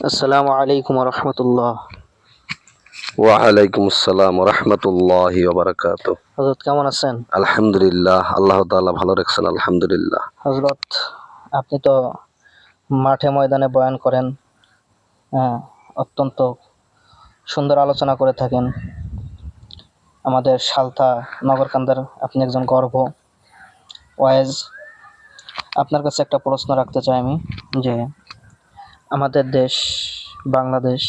আসসালামু আলাইকুম রহমতুল্লাহ। ওয়ালাইকুম আসসালাম রহমতুল্লাহি ওবারাকাতু। হজরত কেমন আছেন? আলহামদুলিল্লাহ, আল্লাহ তাআলা ভালো রাখছেন, আলহামদুলিল্লাহ। হজরত, আপনি তো মাঠে ময়দানে বয়ান করেন, হ্যাঁ, অত্যন্ত সুন্দর আলোচনা করে থাকেন। আমাদের সালথা নগরকান্দার আপনি একজন গর্ব। ওয়াইজ, আপনার কাছে একটা প্রশ্ন রাখতে চাই আমি, যে আমাদের দেশ বাংলাদেশ,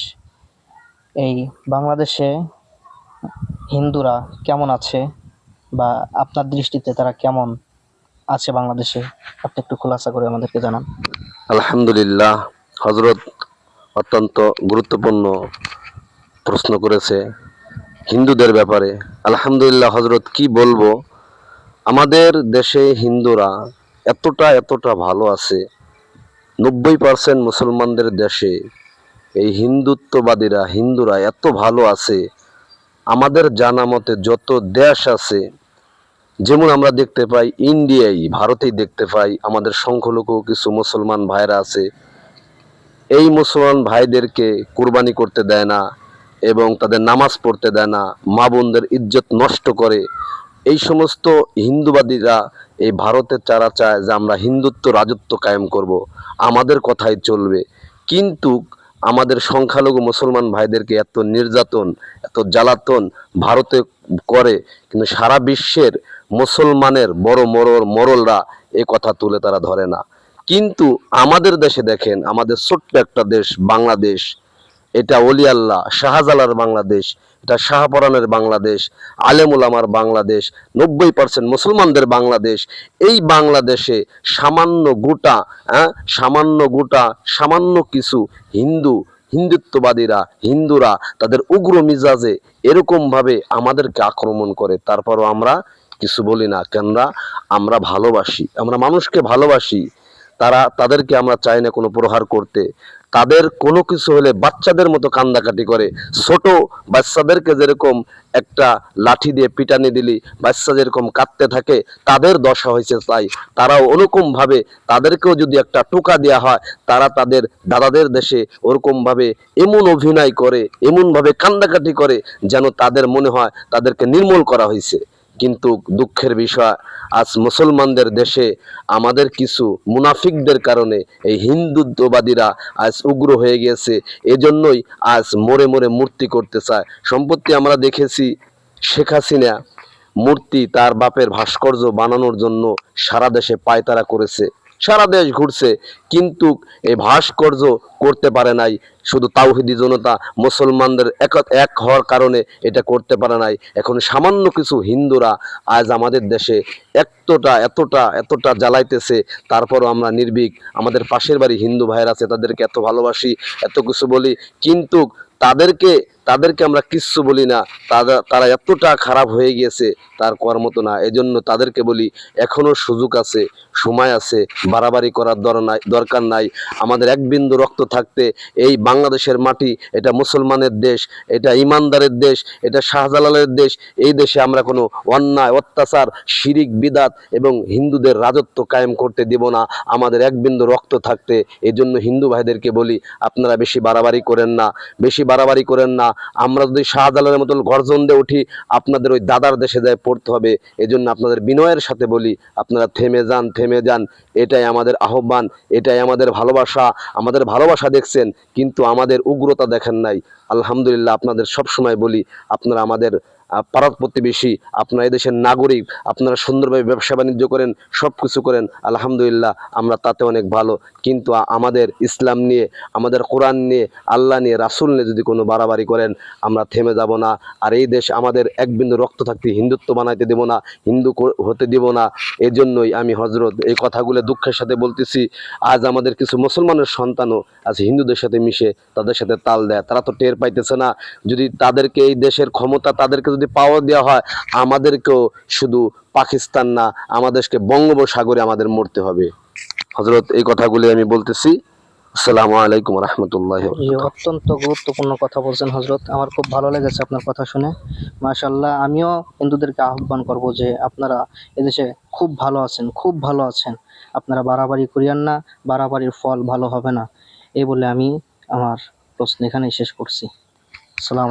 এই বাংলাদেশে হিন্দুরা কেমন আছে, বা আপনার দৃষ্টিতে তারা কেমন আছে বাংলাদেশে, আপনি একটু খোলাসা করে আমাদেরকে জানান। আলহামদুলিল্লাহ, হযরত অত্যন্ত গুরুত্বপূর্ণ প্রশ্ন করেছে হিন্দুদের ব্যাপারে। আলহামদুলিল্লাহ হযরত, কি বলবো, আমাদের দেশে হিন্দুরা এতটা ভালো আছে। 90% মুসলমানদের দেশে এই হিন্দুরা এত ভালো আছে। আমাদের জানা মতে যত দেশ আছে, যেমন আমরা দেখতে পাই ইন্ডিয়ায়, ভারতেই দেখতে পাই আমাদের সংখ্যালঘু কিছু মুসলমান ভাইরা আছে। এই মুসলমান ভাইদেরকে কুরবানি করতে দেয় না এবং তাদের নামাজ পড়তে দেয় না, মা বোনদের ইজ্জত নষ্ট করে। এই সমস্ত হিন্দুবাদীরা এই ভারতের চারা চায় যে আমরা হিন্দুত্ব রাজত্ব কায়েম করব, আমাদের কথাই চলবে। কিন্তু আমাদের সংখ্যালঘু মুসলমান ভাইদেরকে এত নির্যাতন, এত জ্বালাতন ভারতে করে, কিন্তু সারা বিশ্বের মুসলমানের বড় মোড়লরা এ কথা তুলে তারা ধরে না। কিন্তু আমাদের দেশে দেখেন, আমাদের ছোট্ট একটা দেশ বাংলাদেশ, এটা অলি আল্লাহ শাহজালার বাংলাদেশ, এটা শাহপরানের বাংলাদেশ, আলেমুল আমার বাংলাদেশ, 90% মুসলমানদের বাংলাদেশ। এই বাংলাদেশে সামান্য কিছু হিন্দুত্ববাদীরা, হিন্দুরা তাদের উগ্র মিজাজে এরকম ভাবে আমাদেরকে আক্রমণ করে, তারপরও আমরা কিছু বলি না। কেননা আমরা ভালোবাসি, আমরা মানুষকে ভালোবাসি। তাদেরকে আমরা চাই না কোনো প্রহার করতে। তাদের কোনো কিছু হলে বাচ্চাদের মতো কান্দাকাটি করে। ছোট বাচ্চাদেরকে যেরকম একটা লাঠি দিয়ে পিটানি দিলি বাচ্চা যেরকম কাঁদতে থাকে, তাদের দশা হয়েছে তাই। তারাও ওরকম ভাবে, তাদেরকেও যদি একটা টোকা দেওয়া হয়, তারা তাদের দাদাদের দেশে ওরকম ভাবে এমন অভিনয় করে, এমন ভাবে কান্দাকাটি করে, যেন তাদের মনে হয় তাদেরকে নির্মূল করা হয়েছে। কিন্তু দুঃখের বিষয়, আজ মুসলমানদের দেশে আমাদের কিছু মুনাফিকদের কারণে এই হিন্দুত্ববাদীরা আজ উগ্র হয়ে গিয়েছে। এজন্যই আজ মোড়ে মূর্তি করতে চায়। সম্প্রতি আমরা দেখেছি শেখ হাসিনা মূর্তি, তার বাপের ভাস্কর্য বানানোর জন্য সারা দেশে পায়তারা করেছে, সারা দেশ ঘুরছে, কিন্তু এই ভাস্কর্য করতে পারে নাই। শুধু তাওহিদি জনতা মুসলমানদের এক হওয়ার কারণে এটা করতে পারে নাই। এখন সামান্য কিছু হিন্দুরা আজ আমাদের দেশে এতটা জ্বালাইতেছে, তারপরও আমরা নির্ভীক। আমাদের পাশের বাড়ি হিন্দু ভাইয়ের আছে, তাদেরকে এত ভালোবাসি, এত কিছু বলি, কিন্তু তাদেরকে আমরা কিচ্ছু বলি না। তারা এতটা খারাপ হয়ে গিয়েছে, তার করার মতো না। এজন্য তাদেরকে বলি, এখনো সুযোগ আছে, সময় আছে, বাড়াবাড়ি করার দরকার নাই। আমাদের এক বিন্দু রক্ত থাকতে এই বাংলাদেশের মাটি, এটা মুসলমানের দেশ, এটা ইমানদারের দেশ, এটা শাহজালালের দেশ। এই দেশে আমরা কোনো অন্যায়, অত্যাচার, শিরিক, বিদাত এবং হিন্দুদের রাজত্ব কায়েম করতে দেব না, আমাদের এক বিন্দু রক্ত থাকতে। এই জন্য হিন্দু ভাইদেরকে বলি, আপনারা বেশি বাড়াবাড়ি করেন না, বেশি বাড়াবাড়ি করেন না। আমরা যদি শাহজালালের মতন গর্জন দিয়ে উঠি, আপনাদের ওই দাদার দেশে যায় পড়তে হবে। এই জন্য আপনাদের বিনয়ের সাথে বলি, আপনারা থেমে যান। এটাই আমাদের আহ্বান, এটাই আমাদের ভালোবাসা। আমাদের ভালোবাসা দেখছেন, কিন্তু আমাদের উগ্রতা দেখেন নাই। আলহামদুলিল্লাহ, আপনাদের সব সময় বলি, আপনারা আমাদের পাড়া প্রতিবেশী, আপনারা এদেশের নাগরিক, আপনারা সুন্দরভাবে ব্যবসা বাণিজ্য করেন, সব কিছু করেন, আলহামদুলিল্লাহ, আমরা তাতে অনেক ভালো। কিন্তু আমাদের ইসলাম নিয়ে, আমাদের কোরআন নিয়ে, আল্লাহ নিয়ে, রাসূল নিয়ে যদি কোনো বাড়াবাড়ি করেন, আমরা থেমে যাব না। আর এই দেশ আমাদের এক বিন্দু রক্ত থাকতে হিন্দুত্ব বানাইতে দেব না, হিন্দু হতে দেব না। এই জন্যই আমি হজরত এই কথাগুলো দুঃখের সাথে বলতেছি। আজ আমাদের কিছু মুসলমানের সন্তানও আজ হিন্দুদের সাথে মিশে তাদের সাথে তাল দেয়। তারা তো টের পাইতেছে না। যদি তাদেরকে এই দেশের ক্ষমতা তাদেরকে যদি পাওয়ার দেওয়া হয়, আমাদেরকেও শুধু পাকিস্তান না, আমাদেরকে বঙ্গোপসাগরে আমাদের মরতে হবে। হজরত, এই কথাগুলি আমি বলতেছি। আসসালামু আলাইকুম রহমতুল্লাহ। অত্যন্ত গুরুত্বপূর্ণ কথা বলছেন হজরত, আমার খুব ভালো লেগেছে আপনার কথা শুনে। মাশাআল্লাহ, আমিও হিন্দুদেরকে আহ্বান করব যে আপনারা এদেশে খুব ভালো আছেন, আপনারা বাড়াবাড়ি করিয়েন না, বাড়াবাড়ির ফল ভালো হবে না। এই বলে আমি আমার প্রশ্ন এখানেই শেষ করছি। আসসালামু